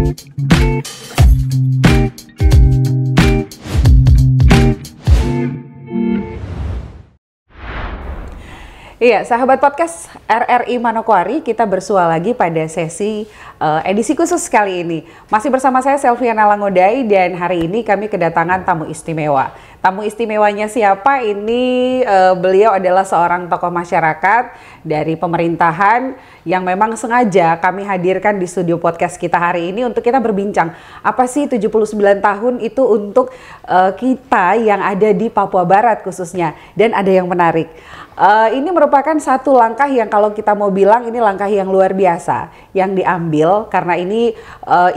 Iya, sahabat podcast RRI Manokwari, kita bersua lagi pada sesi edisi khusus kali ini. Masih bersama saya Selviana Langodai dan hari ini kami kedatangan tamu istimewa. Tamu istimewanya siapa? Ini beliau adalah seorang tokoh masyarakat dari pemerintahan yang memang sengaja kami hadirkan di studio podcast kita hari ini untuk kita berbincang. Apa sih 79 tahun itu untuk kita yang ada di Papua Barat khususnya? Dan ada yang menarik. Ini merupakan satu langkah yang kalau kita mau bilang ini langkah yang luar biasa yang diambil karena ini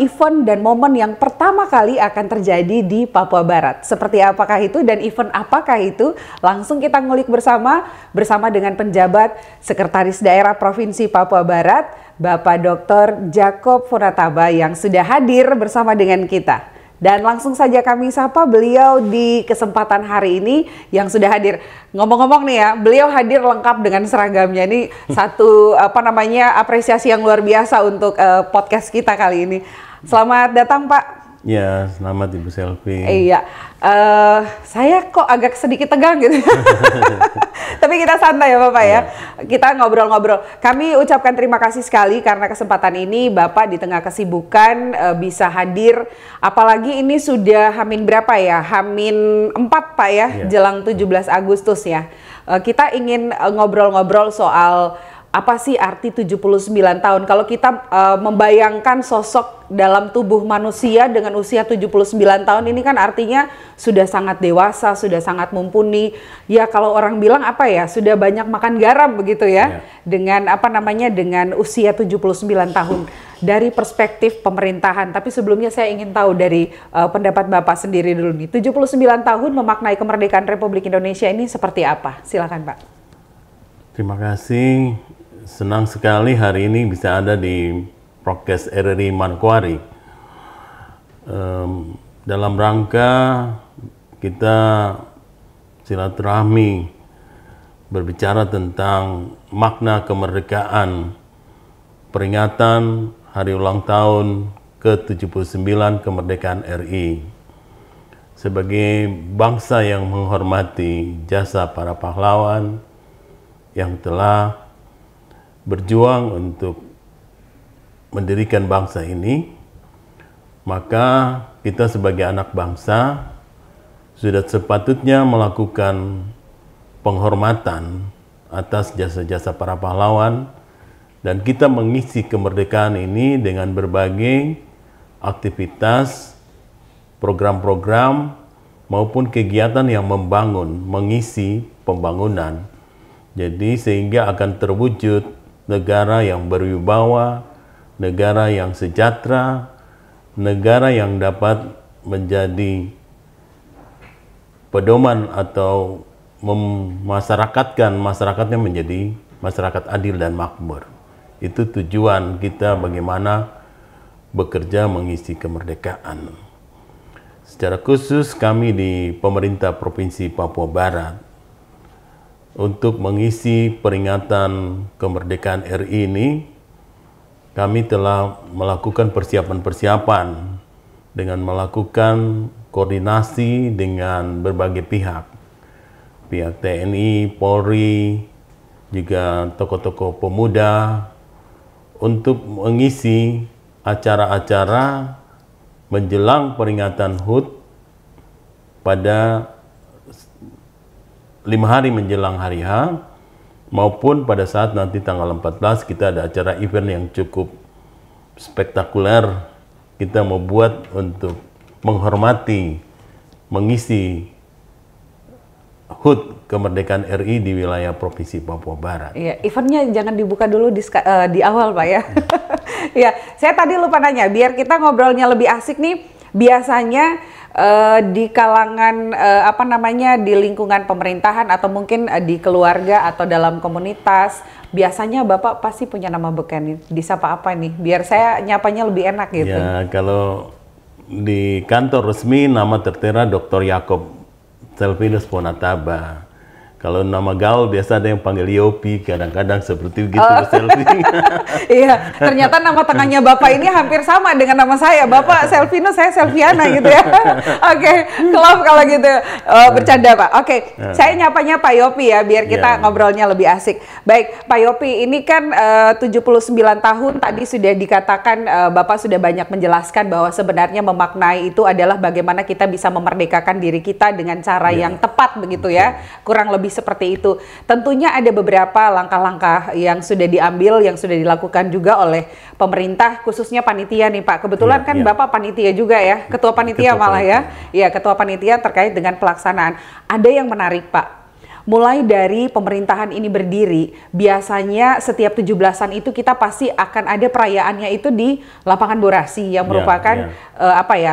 event dan momen yang pertama kali akan terjadi di Papua Barat. Seperti apakah itu dan event apakah itu? Langsung kita ngulik bersama dengan penjabat Sekretaris Daerah Provinsi Papua Barat, Bapak Dr. Jacob Funataba yang sudah hadir bersama dengan kita. Dan langsung saja kami sapa beliau di kesempatan hari ini yang sudah hadir. Ngomong-ngomong nih ya, beliau hadir lengkap dengan seragamnya. Ini satu apresiasi yang luar biasa untuk podcast kita kali ini. Selamat datang Pak. Ya, selamat Ibu Selvi. Iya, saya kok agak sedikit tegang gitu. Tapi kita santai ya Bapak ya. Kita ngobrol-ngobrol. Kami ucapkan terima kasih sekali karena kesempatan ini Bapak di tengah kesibukan bisa hadir. Apalagi ini sudah Hamin berapa ya? Hamin 4 Pak ya, jelang 17 Agustus ya. Kita ingin ngobrol-ngobrol soal apa sih arti 79 tahun? Kalau kita membayangkan sosok dalam tubuh manusia dengan usia 79 tahun ini kan artinya sudah sangat dewasa, sudah sangat mumpuni. Ya kalau orang bilang apa ya, sudah banyak makan garam begitu ya. Dengan dengan usia 79 tahun dari perspektif pemerintahan. Tapi sebelumnya saya ingin tahu dari pendapat Bapak sendiri dulu nih. 79 tahun memaknai kemerdekaan Republik Indonesia ini seperti apa? Silakan Pak. Terima kasih. Senang sekali hari ini bisa ada di podcast RRI Manokwari. Dalam rangka kita silaturahmi berbicara tentang makna kemerdekaan, peringatan hari ulang tahun ke-79 kemerdekaan RI. Sebagai bangsa yang menghormati jasa para pahlawan yang telah berjuang untuk mendirikan bangsa ini, maka kita sebagai anak bangsa sudah sepatutnya melakukan penghormatan atas jasa-jasa para pahlawan dan kita mengisi kemerdekaan ini dengan berbagai aktivitas, program-program maupun kegiatan yang membangun, mengisi pembangunan. Jadi sehingga akan terwujud negara yang berwibawa, negara yang sejahtera, negara yang dapat menjadi pedoman atau masyarakatnya menjadi masyarakat adil dan makmur. Itu tujuan kita bagaimana bekerja mengisi kemerdekaan. Secara khusus kami di pemerintah Provinsi Papua Barat untuk mengisi peringatan kemerdekaan RI ini, kami telah melakukan persiapan-persiapan dengan melakukan koordinasi dengan berbagai pihak TNI, Polri, juga tokoh-tokoh pemuda untuk mengisi acara-acara menjelang peringatan HUT pada 5 hari menjelang hari H, maupun pada saat nanti tanggal 14 kita ada acara event yang cukup spektakuler. Kita mau buat untuk menghormati, mengisi HUT kemerdekaan RI di wilayah Provinsi Papua Barat. Iya, eventnya jangan dibuka dulu di awal Pak ya. Ya, saya tadi lupa nanya, biar kita ngobrolnya lebih asik nih, biasanya di kalangan di lingkungan pemerintahan atau mungkin di keluarga atau dalam komunitas, biasanya Bapak pasti punya nama beken nih. Disapa apa nih? Biar saya nyapanya lebih enak gitu. Ya, kalau di kantor resmi nama tertera Dr. Jacob Selvinus Funataba. Kalau nama gaul biasa ada yang panggil Yopi, kadang-kadang seperti begitu Selvi. Iya, ternyata nama tengahnya Bapak ini hampir sama dengan nama saya. Bapak Selvino, saya Selviana gitu ya. Oke, klop kalau gitu. Bercanda Pak. Oke, saya nyapanya Pak Yopi ya, biar kita ngobrolnya lebih asik. Baik, Pak Yopi, ini kan 79 tahun tadi sudah dikatakan, Bapak sudah banyak menjelaskan bahwa sebenarnya memaknai itu adalah bagaimana kita bisa memerdekakan diri kita dengan cara yang tepat begitu ya. Kurang lebih seperti itu. Tentunya ada beberapa langkah-langkah yang sudah diambil, yang sudah dilakukan juga oleh pemerintah, khususnya panitia nih Pak. Kebetulan kan Bapak panitia juga ya, ketua panitia malah ya. Iya, ketua panitia terkait dengan pelaksanaan. Ada yang menarik Pak. Mulai dari pemerintahan ini berdiri, biasanya setiap 17-an itu kita pasti akan ada perayaannya itu di lapangan Borasi yang merupakan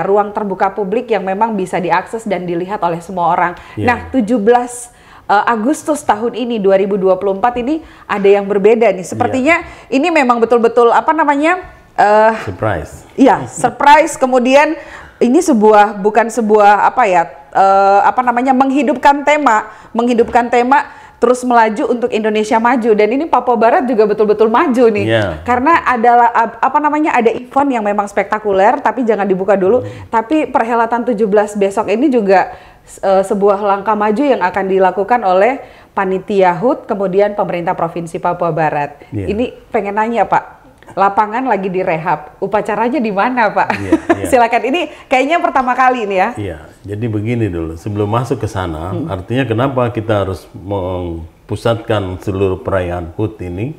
ruang terbuka publik yang memang bisa diakses dan dilihat oleh semua orang. Nah, 17 Agustus tahun ini 2024 ini ada yang berbeda nih. Sepertinya ini memang betul-betul surprise. Iya, surprise. Kemudian ini bukan sebuah menghidupkan tema terus melaju untuk Indonesia maju, dan ini Papua Barat juga betul-betul maju nih. Karena adalah ada event yang memang spektakuler, tapi jangan dibuka dulu. Tapi perhelatan 17 besok ini juga sebuah langkah maju yang akan dilakukan oleh Panitia HUT, kemudian pemerintah Provinsi Papua Barat. Ini pengen nanya Pak, lapangan lagi direhab, upacaranya di mana Pak? Silakan, ini kayaknya pertama kali nih ya. Iya, jadi begini dulu, sebelum masuk ke sana, artinya kenapa kita harus mempusatkan seluruh perayaan HUT ini?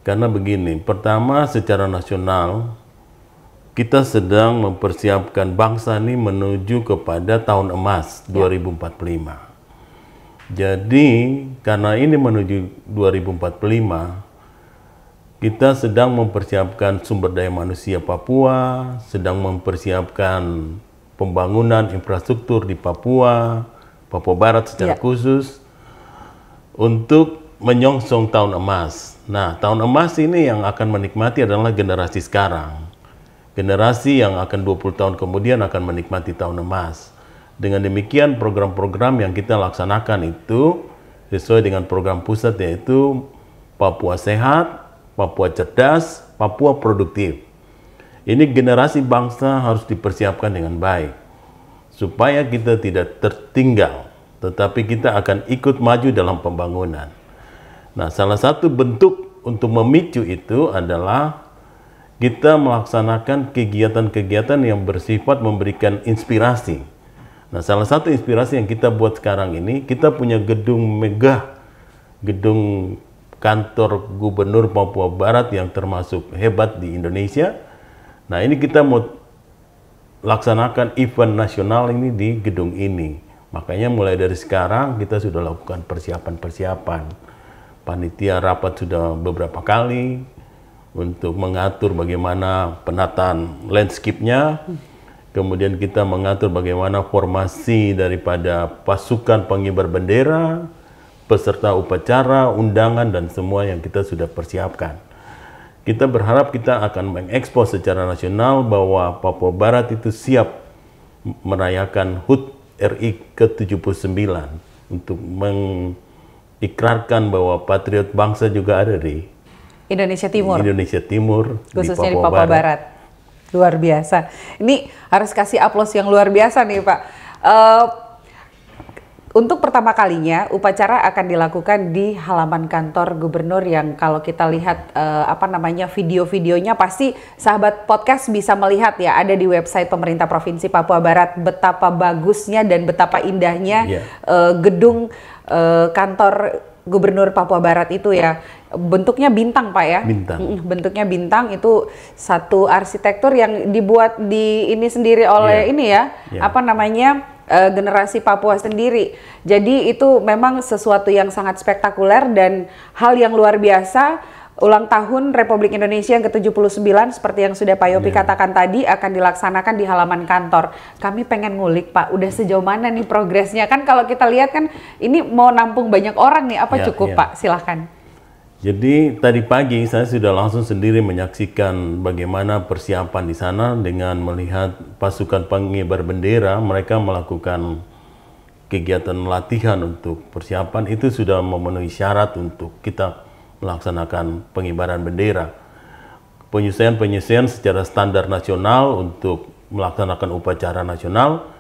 Karena begini, pertama secara nasional, kita sedang mempersiapkan bangsa ini menuju kepada tahun emas 2045. Jadi, karena ini menuju 2045, kita sedang mempersiapkan sumber daya manusia Papua, sedang mempersiapkan pembangunan infrastruktur di Papua Barat secara khusus, untuk menyongsong tahun emas. Nah, tahun emas ini yang akan menikmati adalah generasi sekarang. Generasi yang akan 20 tahun kemudian akan menikmati tahun emas. Dengan demikian program-program yang kita laksanakan itu sesuai dengan program pusat, yaitu Papua Sehat, Papua Cerdas, Papua Produktif. Ini generasi bangsa harus dipersiapkan dengan baik supaya kita tidak tertinggal, tetapi kita akan ikut maju dalam pembangunan. Nah, salah satu bentuk untuk memicu itu adalah kita melaksanakan kegiatan-kegiatan yang bersifat memberikan inspirasi. Nah, salah satu inspirasi yang kita buat sekarang ini, kita punya gedung megah, gedung kantor Gubernur Papua Barat yang termasuk hebat di Indonesia. Nah, ini kita mau laksanakan event nasional ini di gedung ini. Makanya mulai dari sekarang kita sudah lakukan persiapan-persiapan. Panitia rapat sudah beberapa kali untuk mengatur bagaimana penataan landscape-nya. Kemudian kita mengatur bagaimana formasi daripada pasukan pengibar bendera, peserta upacara, undangan, dan semua yang kita sudah persiapkan. Kita berharap kita akan mengekspos secara nasional bahwa Papua Barat itu siap merayakan HUT RI ke-79 untuk mengikrarkan bahwa patriot bangsa juga ada di Indonesia Timur, khususnya di Papua Barat. Luar biasa. Ini harus kasih aplaus yang luar biasa nih Pak. Untuk pertama kalinya upacara akan dilakukan di halaman kantor gubernur yang kalau kita lihat video-videonya pasti sahabat podcast bisa melihat ya, ada di website pemerintah Provinsi Papua Barat, betapa bagusnya dan betapa indahnya gedung kantor Gubernur Papua Barat itu ya. Bentuknya bintang Pak ya. Bentuknya bintang, itu satu arsitektur yang dibuat di ini sendiri oleh generasi Papua sendiri. Jadi itu memang sesuatu yang sangat spektakuler dan hal yang luar biasa. Ulang tahun Republik Indonesia yang ke-79 seperti yang sudah Pak Yopi katakan tadi akan dilaksanakan di halaman kantor. Kami pengen ngulik Pak, udah sejauh mana nih progresnya? Kan kalau kita lihat kan ini mau nampung banyak orang nih, apa cukup Pak? Silahkan. Jadi tadi pagi saya sudah langsung sendiri menyaksikan bagaimana persiapan di sana dengan melihat pasukan pengibar bendera. Mereka melakukan kegiatan latihan untuk persiapan itu sudah memenuhi syarat untuk kita melaksanakan pengibaran bendera. Penyusuan secara standar nasional untuk melaksanakan upacara nasional,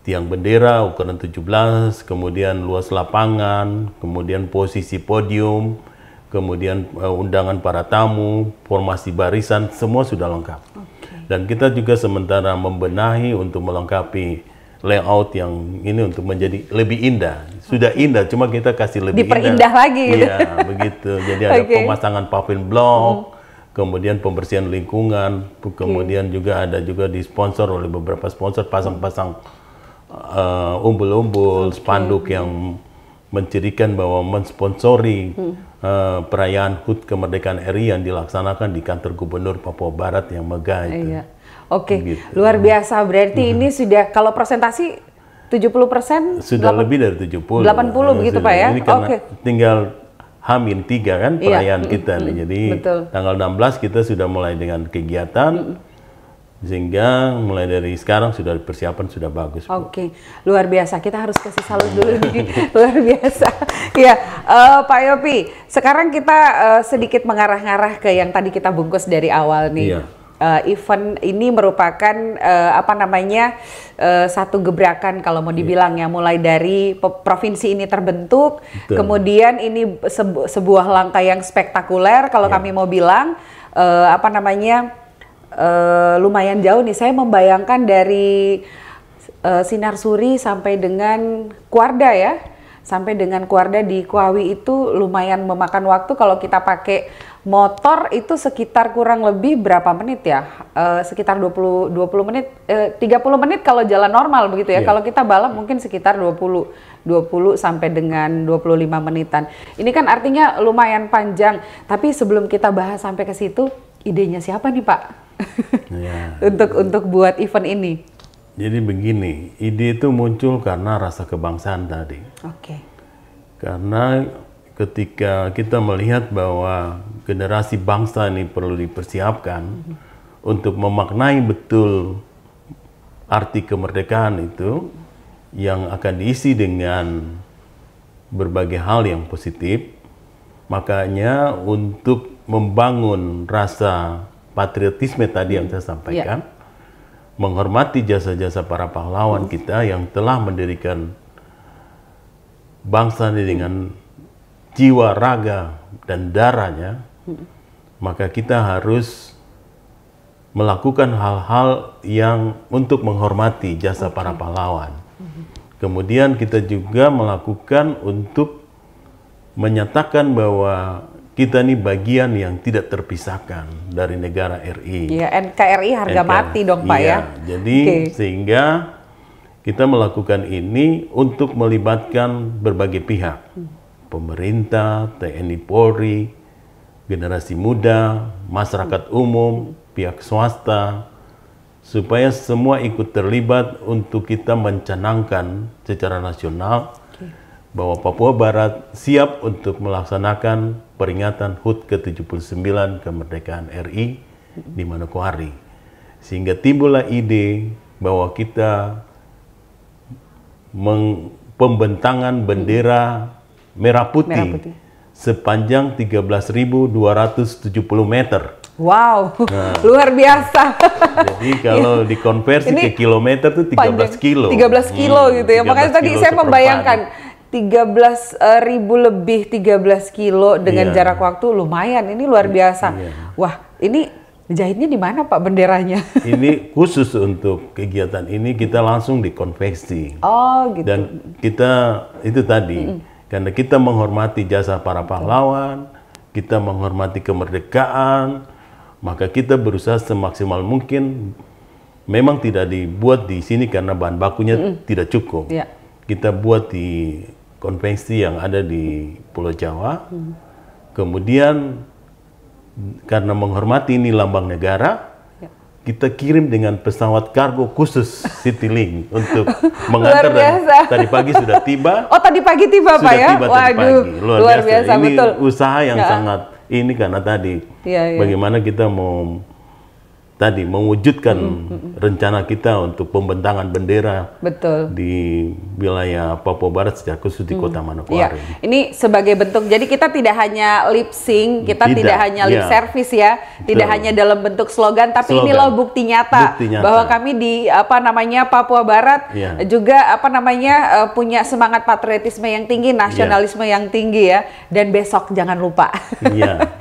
tiang bendera ukuran 17, kemudian luas lapangan, kemudian posisi podium, kemudian undangan para tamu, formasi barisan, semua sudah lengkap. Dan kita juga sementara membenahi untuk melengkapi layout yang ini untuk menjadi lebih indah. Sudah indah, cuma kita kasih lebih diperindah lagi gitu. Iya, begitu. Jadi ada pemasangan paving block, kemudian pembersihan lingkungan, kemudian juga ada juga disponsor oleh beberapa sponsor pasang-pasang umbul-umbul, spanduk yang mencirikan bahwa mensponsori perayaan HUT Kemerdekaan RI yang dilaksanakan di kantor Gubernur Papua Barat yang megah itu. Iya. Oke, gitu. Luar biasa. Berarti ini sudah, kalau presentasi 70%? Sudah lebih dari 70. 80 begitu Pak ya? Ini karena tinggal H-3 kan perayaan kita nih. Jadi tanggal 16 kita sudah mulai dengan kegiatan. Sehingga mulai dari sekarang sudah persiapan sudah bagus. Oke, luar biasa. Kita harus kasih salut dulu nih, luar biasa. Ya, Pak Yopi. Sekarang kita sedikit mengarah-ngarah ke yang tadi kita bungkus dari awal nih. Iya. Event ini merupakan satu gebrakan kalau mau dibilang ya, mulai dari provinsi ini terbentuk, kemudian ini sebuah langkah yang spektakuler kalau kami mau bilang lumayan jauh nih. Saya membayangkan dari Sinar Suri sampai dengan Kuarda ya, sampai dengan Kuarda di Kuawi itu lumayan memakan waktu. Kalau kita pakai motor itu sekitar kurang lebih berapa menit ya? Sekitar 20 menit, 30 menit kalau jalan normal begitu ya. Kalau kita balap mungkin sekitar 20 sampai dengan 25 menitan. Ini kan artinya lumayan panjang. Tapi sebelum kita bahas sampai ke situ, idenya siapa nih Pak? untuk buat event ini? Jadi begini, ide itu muncul karena rasa kebangsaan tadi. Karena ketika kita melihat bahwa generasi bangsa ini perlu dipersiapkan untuk memaknai betul arti kemerdekaan itu yang akan diisi dengan berbagai hal yang positif, makanya untuk membangun rasa patriotisme tadi yang saya sampaikan, menghormati jasa-jasa para pahlawan kita yang telah mendirikan bangsa ini dengan jiwa, raga, dan darahnya, maka kita harus melakukan hal-hal yang untuk menghormati jasa para pahlawan. Kemudian kita juga melakukan untuk menyatakan bahwa kita ini bagian yang tidak terpisahkan dari negara RI. Iya, NKRI harga mati dong Pak ya. Jadi sehingga kita melakukan ini untuk melibatkan berbagai pihak. Pemerintah, TNI Polri, generasi muda, masyarakat umum, pihak swasta, supaya semua ikut terlibat untuk kita mencanangkan secara nasional bahwa Papua Barat siap untuk melaksanakan peringatan HUT ke-79 kemerdekaan RI di Manokwari. Sehingga timbullah ide bahwa kita pembentangan bendera merah putih sepanjang 13.270 meter. Wow, luar biasa. Jadi kalau dikonversi ke kilometer itu 13 kilo. 13 kilo gitu ya. Makanya tadi saya membayangkan 13.000 lebih 13 kilo dengan jarak waktu lumayan. Ini luar biasa. Wah, ini jahitnya di mana Pak benderanya? Ini khusus untuk kegiatan ini kita langsung dikonveksi. Oh gitu. Dan kita itu tadi, karena kita menghormati jasa para pahlawan, kita menghormati kemerdekaan, maka kita berusaha semaksimal mungkin. Memang tidak dibuat di sini karena bahan bakunya tidak cukup. Kita buat di konvensi yang ada di Pulau Jawa. Kemudian karena menghormati ini lambang negara, kita kirim dengan pesawat kargo khusus Citylink untuk mengantar. Tadi pagi sudah tiba. Oh, tadi pagi tiba Pak ya? Waduh, luar biasa. Ini betul. Usaha yang sangat ini karena tadi bagaimana kita mau mewujudkan rencana kita untuk pembentangan bendera Betul. di wilayah Papua Barat secara khusus di Kota Manokwari. Ya. Ini sebagai bentuk, jadi kita tidak hanya lip sync, kita tidak hanya lip service ya, tidak hanya dalam bentuk slogan, tapi ini loh bukti nyata bahwa kami di Papua Barat juga punya semangat patriotisme yang tinggi, nasionalisme yang tinggi ya. Dan besok jangan lupa,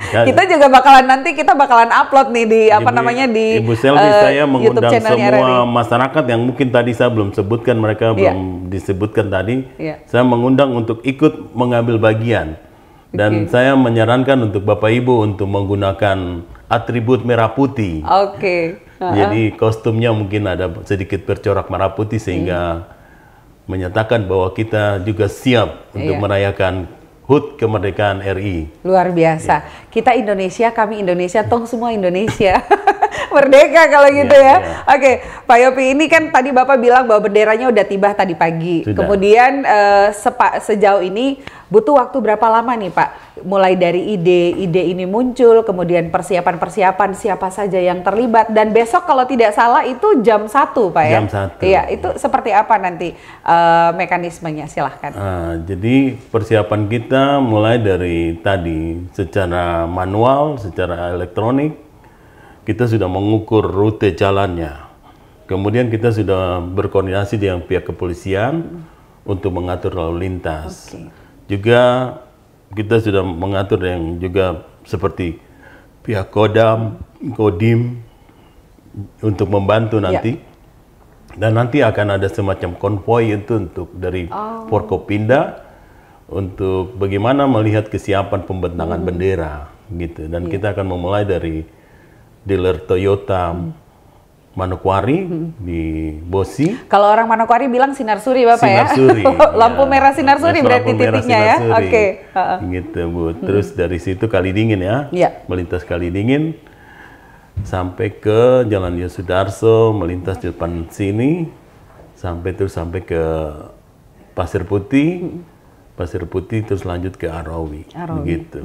kita juga bakalan upload nih di Ibu Selvi, saya mengundang semua masyarakat yang mungkin tadi saya belum sebutkan, mereka belum disebutkan tadi. Saya mengundang untuk ikut mengambil bagian. Dan saya menyarankan untuk Bapak Ibu untuk menggunakan atribut merah putih. Jadi kostumnya mungkin ada sedikit bercorak merah putih sehingga menyatakan bahwa kita juga siap untuk merayakan HUT kemerdekaan RI. Luar biasa. Kita Indonesia, kami Indonesia, tong semua Indonesia. Merdeka kalau gitu ya. Oke, Pak Yopi, ini kan tadi Bapak bilang bahwa benderanya udah tiba tadi pagi. Kemudian sejauh ini butuh waktu berapa lama nih Pak? Mulai dari ide ini muncul, kemudian persiapan siapa saja yang terlibat, dan besok kalau tidak salah itu jam 1 Pak ya? Jam 1. Iya, itu seperti apa nanti mekanismenya? Silahkan. Jadi persiapan kita mulai dari tadi secara manual, secara elektronik. Kita sudah mengukur rute jalannya. Kemudian kita sudah berkoordinasi dengan pihak kepolisian untuk mengatur lalu lintas. Juga kita sudah mengatur yang juga seperti pihak Kodam, Kodim untuk membantu nanti. Dan nanti akan ada semacam konvoi itu untuk dari Forkopimda untuk bagaimana melihat kesiapan pembentangan bendera gitu. Dan kita akan memulai dari dealer Toyota Manokwari di Bosi. Kalau orang Manokwari bilang Sinar Suri Bapak Sinar Suri, lampu merah Sinar Suri berarti titiknya ya. Gitu Bu. Terus dari situ Kalidingin ya, melintas Kalidingin sampai ke Jalan Yosudarso, melintas di depan sini sampai ke Pasir Putih. Pasir Putih terus lanjut ke Arawi. Gitu.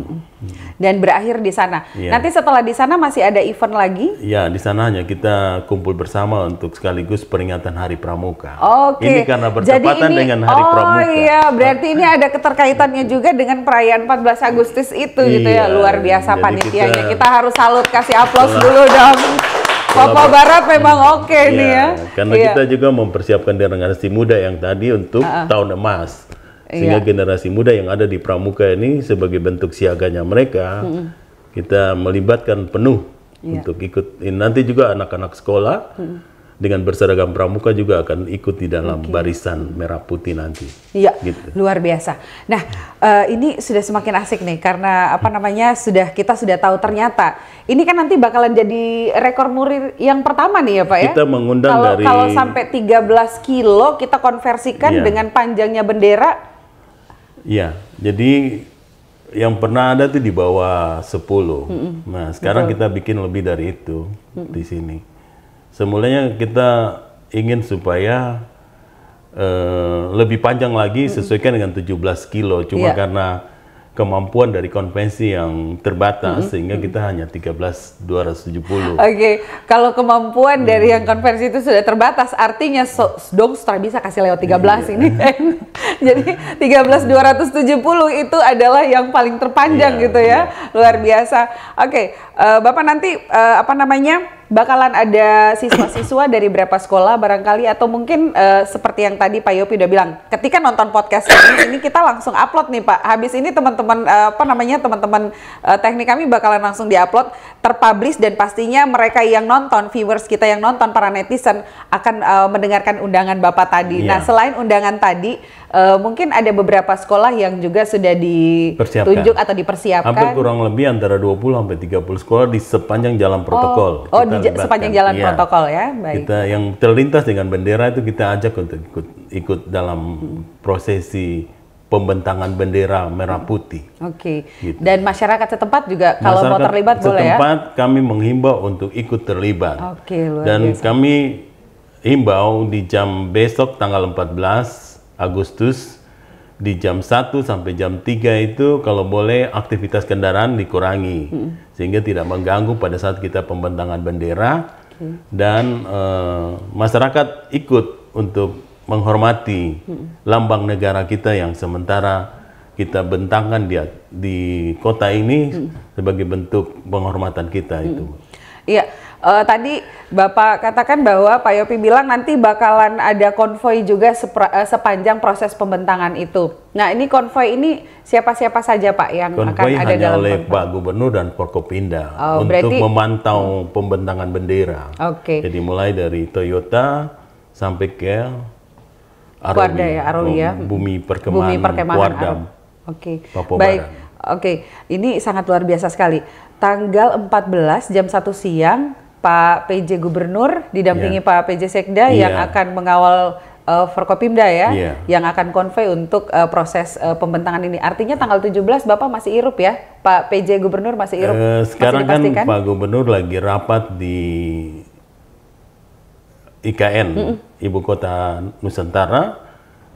Dan berakhir di sana. Nanti setelah di sana masih ada event lagi? Ya, di sananya kita kumpul bersama untuk sekaligus peringatan Hari Pramuka. Ini karena bertepatan dengan Hari Pramuka. Oh iya, berarti ini ada keterkaitannya juga dengan perayaan 14 Agustus itu gitu ya. Luar biasa panitianya. Kita harus salut, kasih aplaus dulu dong. Papua Barat memang nih ya. Karena kita juga mempersiapkan generasi muda yang tadi untuk tahun emas. Sehingga generasi muda yang ada di Pramuka ini sebagai bentuk siaganya mereka, kita melibatkan penuh untuk ikut. Nanti juga anak-anak sekolah dengan berseragam Pramuka juga akan ikut di dalam barisan merah putih nanti. Iya, gitu. Luar biasa. Nah, ini sudah semakin asik nih karena kita sudah tahu ternyata ini kan nanti bakalan jadi rekor muri yang pertama nih ya Pak ya. Kita mengundang kalau sampai 13 kilo kita konversikan dengan panjangnya bendera. Iya, jadi yang pernah ada tuh di bawah 10. Nah, sekarang kita bikin lebih dari itu di sini. Semulanya kita ingin supaya lebih panjang lagi sesuaikan dengan 17 kilo. Cuma karena kemampuan dari konvensi yang terbatas sehingga kita hanya 13.270. Kalau kemampuan dari yang konvensi itu sudah terbatas, artinya dong Star bisa kasih lewat 13 ini. Jadi 13.270 itu adalah yang paling terpanjang gitu ya. Luar biasa. Bapak nanti bakalan ada siswa-siswa dari berapa sekolah barangkali, atau mungkin seperti yang tadi Pak Yopi udah bilang, ketika nonton podcast ini kita langsung upload nih Pak. Habis ini teman-teman teman-teman teknik kami bakalan langsung diupload, terpublish, dan pastinya mereka yang nonton, viewers kita yang nonton, para netizen akan mendengarkan undangan Bapak tadi. Nah, selain undangan tadi, mungkin ada beberapa sekolah yang juga sudah ditunjuk atau dipersiapkan. Hampir kurang lebih antara 20 sampai 30 sekolah di sepanjang jalan protokol. Sepanjang jalan protokol ya. Baik. Kita yang terlintas dengan bendera itu kita ajak untuk ikut dalam prosesi pembentangan bendera merah putih. Gitu. Dan masyarakat setempat juga kalau mau terlibat boleh ya? Setempat kami menghimbau untuk ikut terlibat. Luar Dan biasa. kami himbau di jam besok tanggal 14 Agustus di jam 1 sampai jam 3 itu kalau boleh aktivitas kendaraan dikurangi sehingga tidak mengganggu pada saat kita pembentangan bendera. Dan masyarakat ikut untuk menghormati lambang negara kita yang sementara kita bentangkan di kota ini sebagai bentuk penghormatan kita itu. Iya, tadi Bapak katakan bahwa Pak Yopi bilang nanti bakalan ada konvoi juga sepanjang proses pembentangan itu. Nah, ini konvoi ini siapa-siapa saja Pak yang konvoi akan ada hanya dalam oleh konvoi? Pak Gubernur dan Forkopimda untuk berarti, memantau pembentangan bendera. Jadi mulai dari Toyota sampai ke Arui ya. Bumi Perkemahan Kuardam. Papua Baik. Barat. Ini sangat luar biasa sekali. Tanggal 14 jam 1 siang, Pak PJ Gubernur didampingi Pak PJ Sekda yang akan mengawal Forkopimda yang akan konvoi untuk proses pembentangan ini. Artinya tanggal 17 Bapak masih irup ya, Pak PJ Gubernur masih irup. Sekarang kan Pak Gubernur lagi rapat di IKN, Ibu Kota Nusantara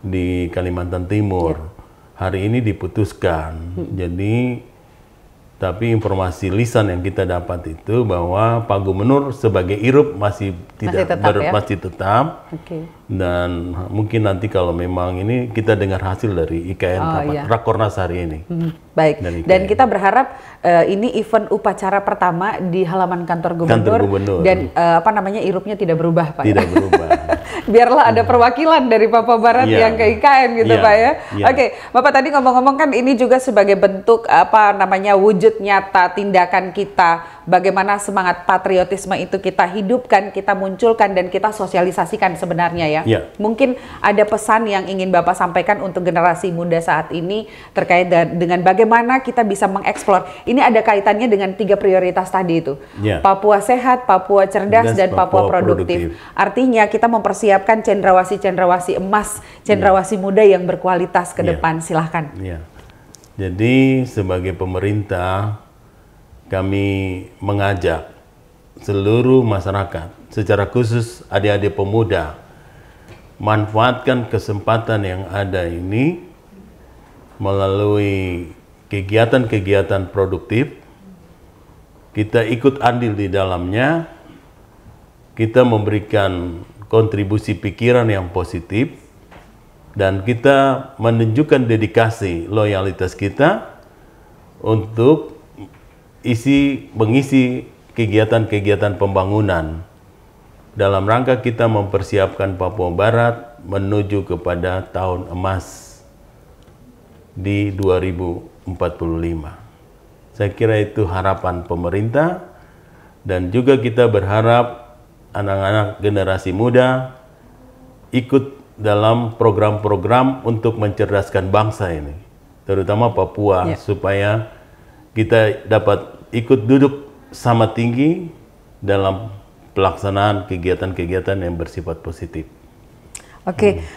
di Kalimantan Timur. Hari ini diputuskan. Jadi tapi informasi lisan yang kita dapat itu bahwa Pak Gubernur sebagai irup masih tetap. Dan mungkin nanti kalau memang ini kita dengar hasil dari IKN Rakornas hari ini. Baik. Dan kita berharap ini event upacara pertama di halaman kantor Gubernur. Dan irupnya tidak berubah Pak. Tidak berubah. Biarlah ada perwakilan dari Papua Barat yang ke IKN gitu Pak ya. Oke, Bapak tadi ngomong-ngomong kan ini juga sebagai bentuk wujud nyata tindakan kita, bagaimana semangat patriotisme itu kita hidupkan, kita munculkan dan kita sosialisasikan sebenarnya ya. Mungkin ada pesan yang ingin Bapak sampaikan untuk generasi muda saat ini terkait dengan bagaimana kita bisa mengeksplor. Ini ada kaitannya dengan 3 prioritas tadi itu. Papua sehat, Papua cerdas dan Papua produktif. Artinya kita mempersiapkan cendrawasih-cendrawasih emas, cendrawasih muda yang berkualitas ke depan. Silahkan. Jadi sebagai pemerintah kami mengajak seluruh masyarakat, secara khusus adik-adik pemuda, manfaatkan kesempatan yang ada ini melalui kegiatan-kegiatan produktif. Kita ikut andil di dalamnya, kita memberikan kontribusi pikiran yang positif, dan kita menunjukkan dedikasi loyalitas kita untuk mengisi kegiatan-kegiatan pembangunan dalam rangka kita mempersiapkan Papua Barat menuju kepada tahun emas di 2045. Saya kira itu harapan pemerintah, dan juga kita berharap anak-anak generasi muda ikut dalam program-program untuk mencerdaskan bangsa ini, terutama Papua, supaya kita dapat ikut duduk sama tinggi dalam pelaksanaan kegiatan-kegiatan yang bersifat positif.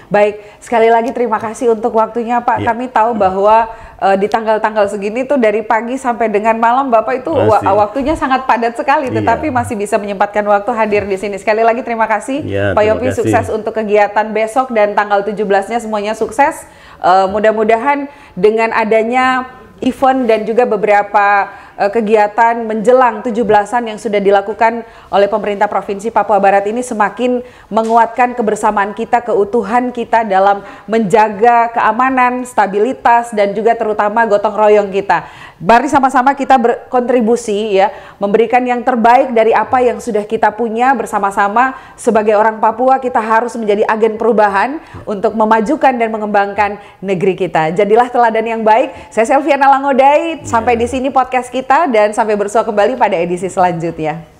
Baik. Sekali lagi terima kasih untuk waktunya Pak. Kami tahu bahwa di tanggal-tanggal segini tuh dari pagi sampai dengan malam Bapak itu waktunya sangat padat sekali, tetapi masih bisa menyempatkan waktu hadir di sini. Sekali lagi terima kasih Pak Yopi, sukses untuk kegiatan besok dan tanggal 17-nya semuanya sukses. Mudah-mudahan dengan adanya event dan juga beberapa kegiatan menjelang 17-an yang sudah dilakukan oleh pemerintah Provinsi Papua Barat ini semakin menguatkan kebersamaan kita, keutuhan kita dalam menjaga keamanan, stabilitas, dan juga terutama gotong royong kita. Mari sama-sama kita berkontribusi ya, memberikan yang terbaik dari apa yang sudah kita punya bersama-sama. Sebagai orang Papua kita harus menjadi agen perubahan untuk memajukan dan mengembangkan negeri kita. Jadilah teladan yang baik. Saya Selviana Langodai, sampai di sini podcast kita dan sampai bersua kembali pada edisi selanjutnya.